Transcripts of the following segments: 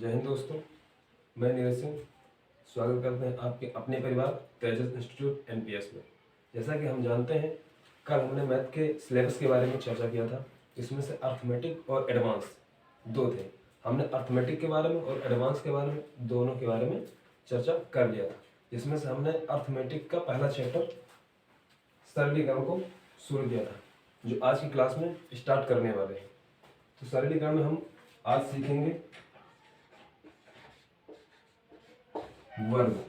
जय हिंद दोस्तों, मैं नीरज सिंह स्वागत करते हैं आपके अपने परिवार तेजस इंस्टीट्यूट एनपीएस में। जैसा कि हम जानते हैं, कल हमने मैथ के सिलेबस के बारे में चर्चा किया था। इसमें से अर्थमेटिक और एडवांस दो थे। हमने अर्थमेटिक के बारे में और एडवांस के बारे में दोनों के बारे में चर्चा कर लिया था। इसमें से हमने अर्थमेटिक का पहला चैप्टर सरलीकरण को शुरू किया था, जो आज की क्लास में स्टार्ट करने वाले हैं। तो सरलीकरण में हम आज सीखेंगे वर्ग,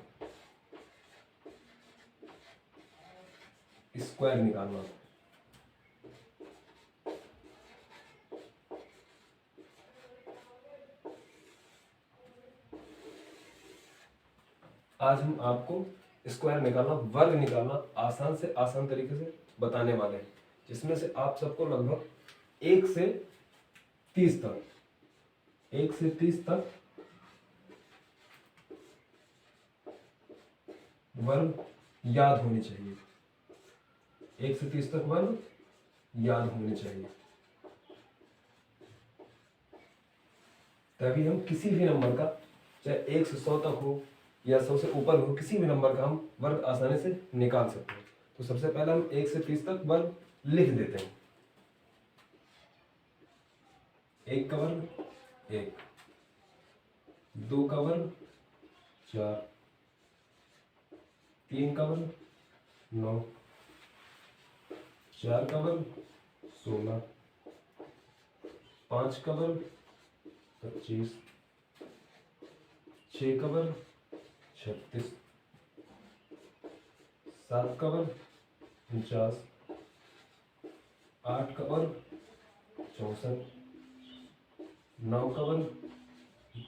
स्क्वायर निकालना। आज हम आपको स्क्वायर निकालना, वर्ग निकालना आसान से आसान तरीके से बताने वाले हैं, जिसमें से आप सबको लगभग 1 से 30 तक वर्ग याद होने चाहिए। 1 से 30 तक वर्ग याद होने चाहिए, तभी हम किसी भी नंबर का, चाहे 1 से 100 तक हो या 100 से ऊपर हो, किसी भी नंबर का हम वर्ग आसानी से निकाल सकते हैं। तो सबसे पहले हम 1 से 30 तक वर्ग लिख देते हैं। 1 का वर्ग 1, 2 का वर्ग 4, 3 का वर्ग 9, 4 का वर्ग 16, 5 का वर्ग 25, 6 का वर्ग 36, 7 का वर्ग 49, 8 का वर्ग 64, 9 का वर्ग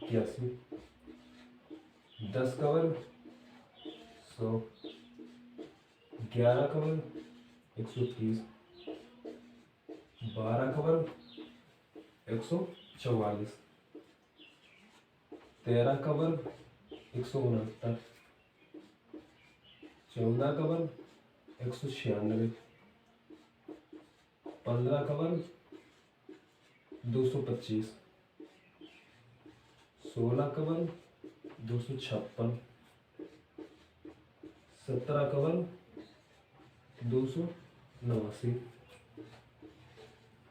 81, 10 का वर्ग 100, 11 का वर्ग 130, 12 का वर्ग 144, 13 का वर्ग 169, 14 का वर्ग 196, 15 का वर्ग 225, 16 का वर्ग 256, 17 का वर्ग 289,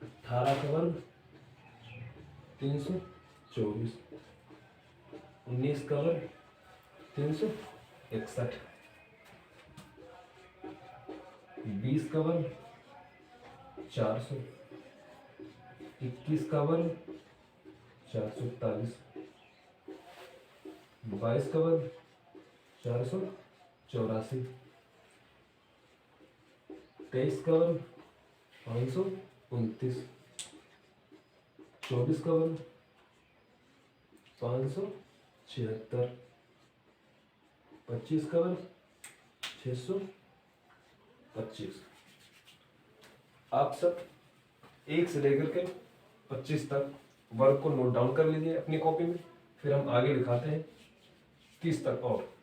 18 का वर्ग 324, 19 का वर्ग 361, 20 का वर्ग 400, 21 का वर्ग 441, 22 का वर्ग 484, 23 का वर्ग 529, 24 का वर्ग 576, 25 का वर्ग 625। आप सब 1 से लेकर के 25 तक वर्ग को नोट डाउन कर लीजिए अपनी कॉपी में। फिर हम आगे लिखाते हैं 30 तक। और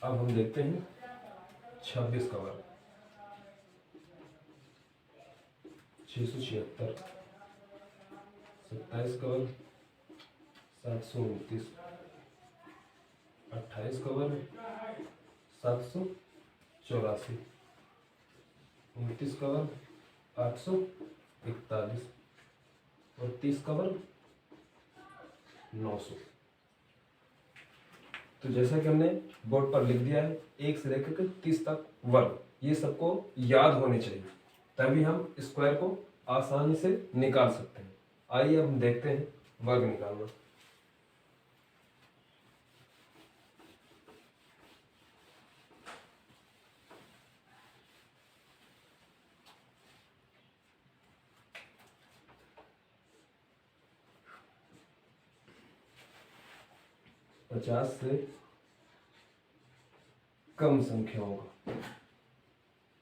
अब हम देखते हैं 26 का वर्ग 676, 27 का वर्ग 729, 28 का वर्ग 784, 29 का वर्ग 841 और 30 का वर्ग 900। तो जैसा कि हमने बोर्ड पर लिख दिया है, 1 से लेकर के 30 तक वर्ग, ये सबको याद होने चाहिए, तभी हम स्क्वायर को आसानी से निकाल सकते हैं। आइए हम देखते हैं वर्ग निकालना। पचास से कम संख्याओं का,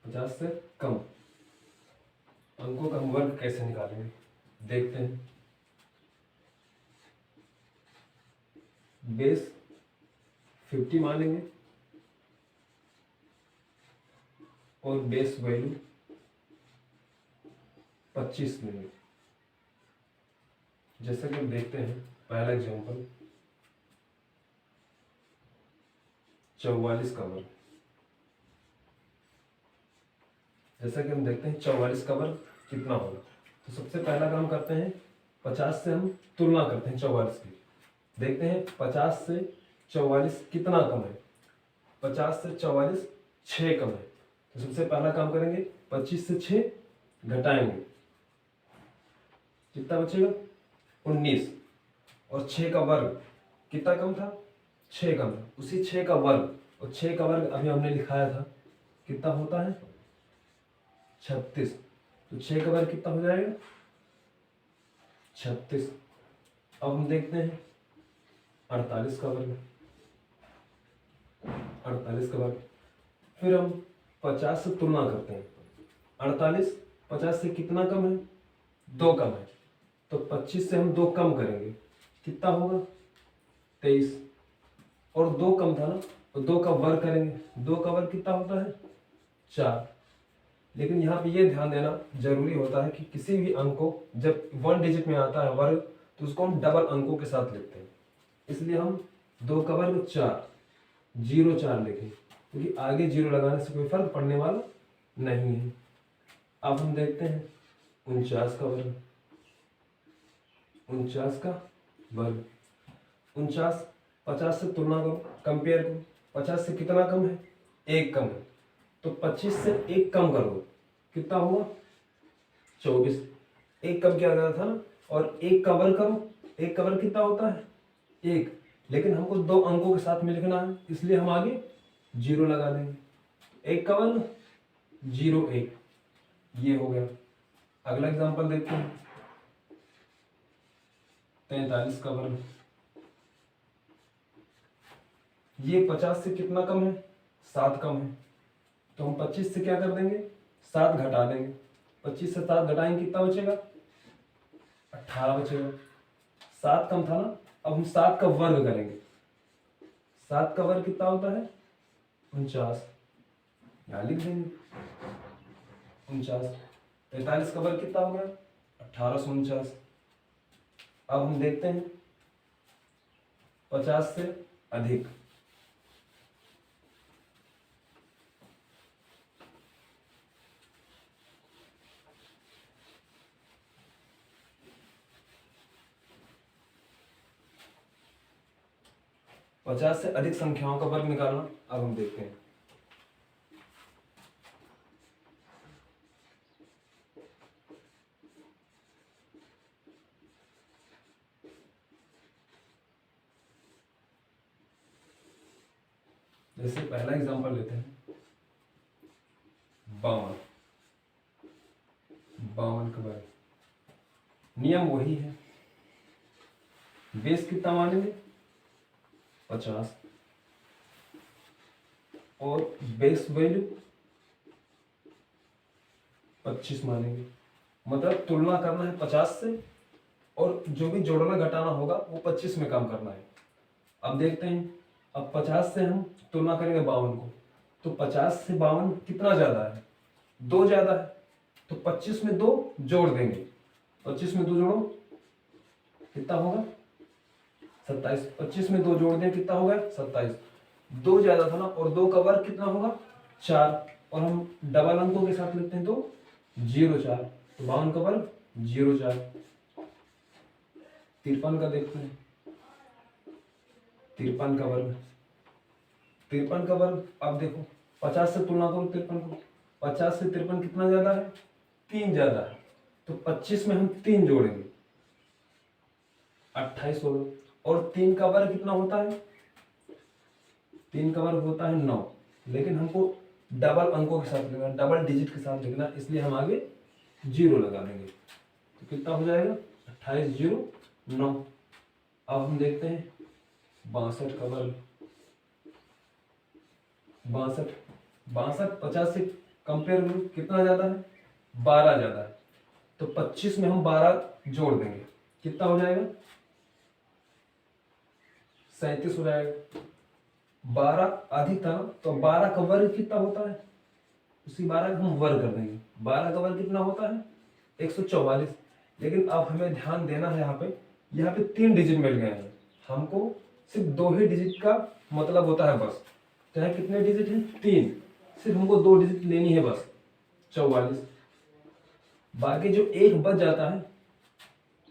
50 से कम अंकों का हम वर्ग कैसे निकालेंगे, देखते हैं। बेस 50 मानेंगे और बेस वैल्यू 25 लेंगे। जैसा कि हम देखते हैं पहला एग्जाम्पल 44 का वर्ग। जैसा कि हम देखते हैं 44 का वर्ग कितना होगा, तो सबसे पहला काम करते हैं 50 से हम तुलना करते हैं 44 की। देखते हैं 50 से 44 कितना कम है। 50 से 44 6 कम है, तो सबसे पहला काम करेंगे 25 से 6 घटाएंगे, कितना बचेगा 19। और 6 का वर्ग कितना कम था, 6 कम था, उसी 6 का वर्ग, और 6 का वर्ग अभी हमने लिखाया था कितना होता है 36। तो 6 का वर्ग कितना हो जाएगा 36। अब हम देखते हैं 48 का वर्ग। 48 का वर्ग, फिर हम 50 से तुलना करते हैं। 48 50 से कितना कम है 2 कम है, तो 25 से हम 2 कम करेंगे, कितना होगा 23। और 2 कम था ना, तो 2 का वर्ग करेंगे, 2 का वर्ग कितना होता है 4। लेकिन यहाँ पे ये ध्यान देना जरूरी होता है कि किसी भी अंक को जब 1 डिजिट में आता है वर्ग, तो उसको हम डबल अंकों के साथ लिखते हैं। इसलिए हम 2 का वर्ग 4 0 4 लिखें, क्योंकि आगे 0 लगाने से कोई फर्क पड़ने वाला नहीं है। अब हम देखते हैं 49 का वर्ग। 49 का वर्ग, 49 50 से तुलना करो, कंपेयर करो। 50 से कितना कम है 1 कम है, तो 25 से 1 कम करो, कितना होगा 24। 1 कम किया गया था ना, और 1 का वर्ग करो, 1 का वर्ग कितना होता है 1, लेकिन हमको 2 अंकों के साथ में लिखना है, इसलिए हम आगे 0 लगा देंगे। 1 का वर्ग 0 1, ये हो गया। अगला एग्जांपल देखते हैं 43 का वर्ग। ये 50 से कितना कम है 7 कम है, तो हम 25 से क्या कर देंगे 7 घटा देंगे। 25 से 7 घटाएंगे, कितना बचेगा 18 बचेगा। 7 कम था ना, अब हम 7 का वर्ग करेंगे। 7 का वर्ग कितना होता है 49, यहाँ लिख देंगे 49। 43 का वर्ग कितना हो गया 1849। अब हम देखते हैं 50 से अधिक। पचास से अधिक संख्याओं का वर्ग निकालना अब हम देखते हैं। जैसे पहला एग्जांपल लेते हैं 52। 52 का वर्ग, नियम वही है, बेस कितना मानेंगे 50, और बेस वैल्यू 25 मानेंगे। मतलब तुलना करना है 50 से, और जो भी जोड़ना घटाना होगा वो 25 में काम करना है। अब देखते हैं, अब 50 से हम तुलना करेंगे 52 को, तो 50 से 52 कितना ज्यादा है 2 ज्यादा है, तो 25 में 2 जोड़ देंगे। 25 में 2 जोड़ो कितना होगा 27। 25 में 2 जोड़ दें कितना होगा 27। 2 ज्यादा था ना, और 2 का वर्ग कितना होगा 4, और हम डबल अंकों के साथ लिखते हैं तो 0 4, तो 52 का वर्ग 0 4। 53 का देखते हैं 53 का वर्ग। 53 का वर्ग, अब देखो 50 से तुलना करो 53 को, 50 से 53 कितना ज्यादा है 3 ज्यादा है, तो 25 में हम 3 जोड़ेंगे 28 होगा। और 3 का वर्ग कितना होता है 3 का वर्ग होता है 9, लेकिन हमको डबल अंकों के साथ लिखना, डबल डिजिट के साथ लिखना, इसलिए हम आगे 0 लगा देंगे, तो कितना हो जाएगा 28 0 9। अब हम देखते हैं 62 का वर्ग। 62 50 से कंपेयर करो कितना ज्यादा है 12 ज्यादा है, तो 25 में हम 12 जोड़ देंगे, कितना हो जाएगा 37 हो जाएगा। 12 अधिक था ना, तो 12 का वर्ग कितना होता है, उसी 12 का हम वर्ग कर देंगे। 12 का वर्ग कितना होता है 144। लेकिन अब हमें ध्यान देना है यहाँ पे यहाँ पे 3 डिजिट मिल गए हैं, हमको सिर्फ 2 ही डिजिट का मतलब होता है बस। तो यहाँ कितने डिजिट हैं? 3, सिर्फ हमको 2 डिजिट लेनी है बस, 44। बाकी जो एक बच जाता है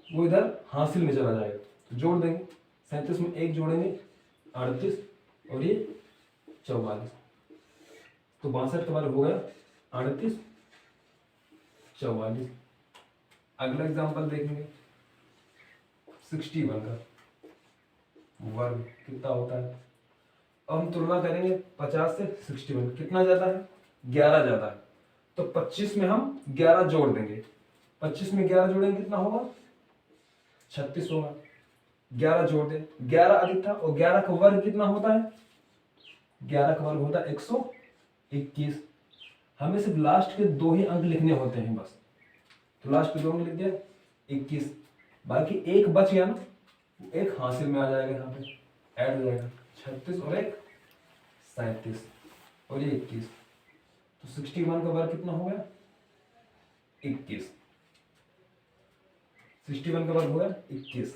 वो इधर हासिल में चला जाएगा, तो जोड़ देंगे। 37 में 1 जोड़ेंगे 38 और ये 44, तो 62 का वर्ग हो गया 38 44। अगला एग्जांपल देखेंगे 61 का वर्ग कितना होता है। अब हम तुलना करेंगे 50 से 61, कितना ज्यादा है? 11 ज्यादा है, तो 25 में हम 11 जोड़ देंगे। 25 में 11 जोड़ेंगे कितना होगा? 36 होगा। 11 जोड़ दें, 11 अधिक था, और 11 का वर्ग कितना होता है? 11 का वर्ग होता है 121। हमें सिर्फ लास्ट के 2 ही अंक लिखने होते हैं बस, तो लास्ट के 2 अंक लिख दिया 21। बाकी एक बच गया ना, एक हासिल में आ जाएगा, यहाँ पे ऐड हो जाएगा 36 और 1 37 और ये 21, तो 61 का वर्ग कितना हो गया? 21। 61 का वर्ग हो गया 21।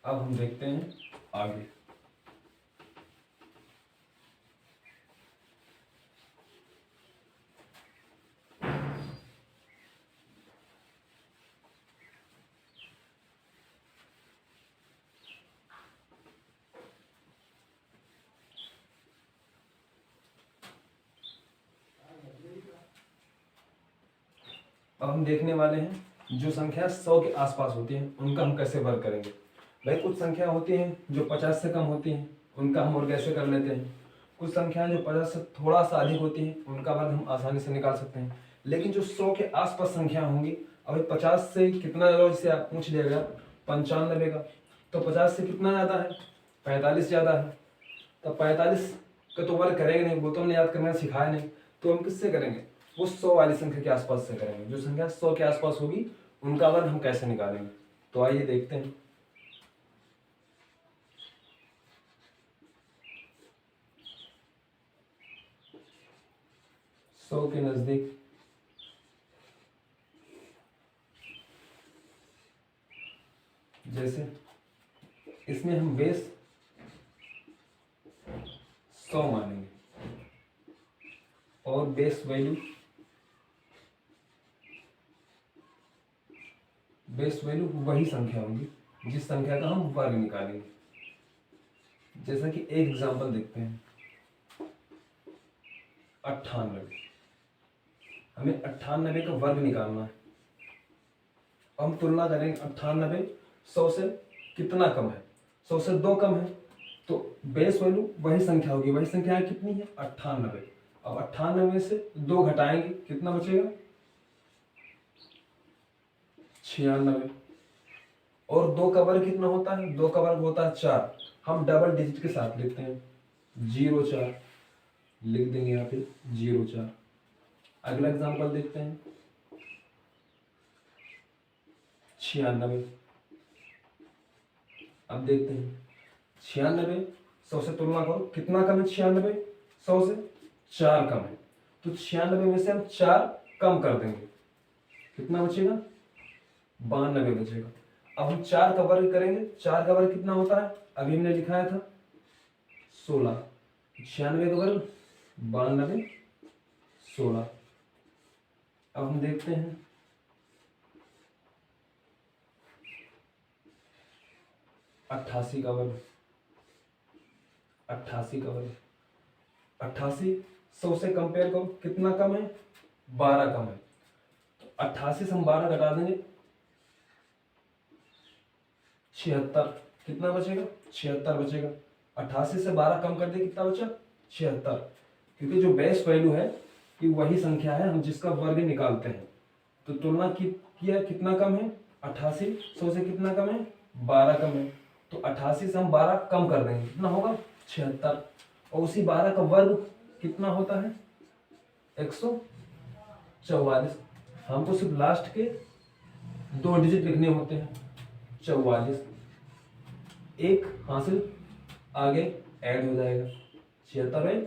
अब हम देखते हैं आगे। अब हम देखने वाले हैं जो संख्या 100 के आसपास होती है उनका हम कैसे वर्ग करेंगे। भाई कुछ संख्या होती हैं जो 50 से कम होती हैं, उनका हम वर्ग कैसे कर लेते हैं। कुछ संख्याएं जो 50 से थोड़ा सा अधिक होती हैं, उनका वर्ग हम आसानी से निकाल सकते हैं। लेकिन जो 100 के आसपास संख्या होंगी, अभी 50 से कितना ज़्यादा, जिससे आप पूछ लिया गया 95 का, तो 50 से कितना ज़्यादा है? 45 ज़्यादा है। तो 45 का तो वर्ग करेंगे नहीं, वो तो हमने याद करना सिखाया नहीं, तो हम किससे करेंगे? वो 100 वाली संख्या के आसपास से करेंगे। जो संख्या 100 के आसपास होगी उनका वर्ग हम कैसे निकालेंगे, तो आइए देखते हैं। सौ के नजदीक जैसे इसमें हम बेस 100 मानेंगे और बेस वैल्यू वही संख्या होगी जिस संख्या का हम वर्ग निकालेंगे। जैसा कि एक एग्जांपल देखते हैं 98, हमें 98 का वर्ग निकालना है। हम तुलना करेंगे 98 100 से कितना कम है? 100 से 2 कम है, तो बेस वैल्यू वही संख्या होगी। वही संख्या कितनी है? 98। अब 98 से 2 घटाएंगे, कितना बचेगा? 96। और 2 का वर्ग कितना होता है? 2 का वर्ग होता है 4। हम डबल डिजिट के साथ लिखते हैं 04, लिख देंगे यहाँ पे 04। अगला एग्जांपल देखते हैं 96। अब देखते हैं 96 100 से तुलना करो, कितना कम है? 96 100 से 4 कम है, तो 96 में से हम 4 कम कर देंगे, कितना बचेगा? 92 बचेगा। अब हम 4 का वर्ग करेंगे, 4 का वर्ग कितना होता है? अभी हमने लिखाया था 16। 96 का वर्ग 92 16। अब हम देखते हैं 88 का वर्ग। 88 का वर्ग 88 100 से कंपेयर करो, कितना कम है? 12 कम है, तो 88 से हम 12 घटा देंगे 76, कितना बचेगा? 76 बचेगा। 88 से 12 कम कर दे, कितना बचा? 76, क्योंकि जो बेस वैल्यू है कि वही संख्या है हम जिसका वर्ग निकालते हैं। तो तुलना किया कितना कम है? 88 100 से कितना कम है? 12 कम है, तो 88 से हम 12 कम कर देंगे, कितना होगा? 76। और उसी 12 का वर्ग कितना होता है? 144। हमको सिर्फ लास्ट के 2 डिजिट लिखने होते हैं 44, एक हासिल आगे ऐड हो जाएगा 76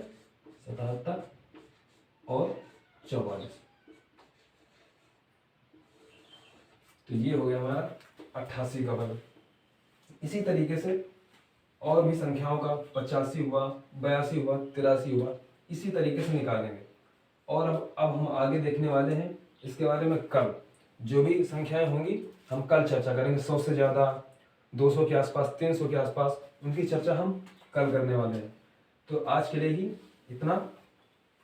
77 और 44। तो ये हो गया हमारा 88 का वर्ग। इसी तरीके से और भी संख्याओं का 85 हुआ, 82 हुआ, 83 हुआ, इसी तरीके से निकालेंगे। और अब हम आगे देखने वाले हैं इसके बारे में कल। जो भी संख्याएं होंगी हम कल चर्चा करेंगे। 100 से ज़्यादा, 200 के आसपास, 300 के आसपास, उनकी चर्चा हम कल करने वाले हैं। तो आज के लिए ही इतना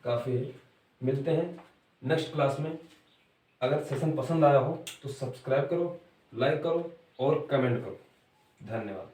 काफ़ी है। मिलते हैं नेक्स्ट क्लास में। अगर सेशन पसंद आया हो तो सब्सक्राइब करो, लाइक करो और कमेंट करो। धन्यवाद।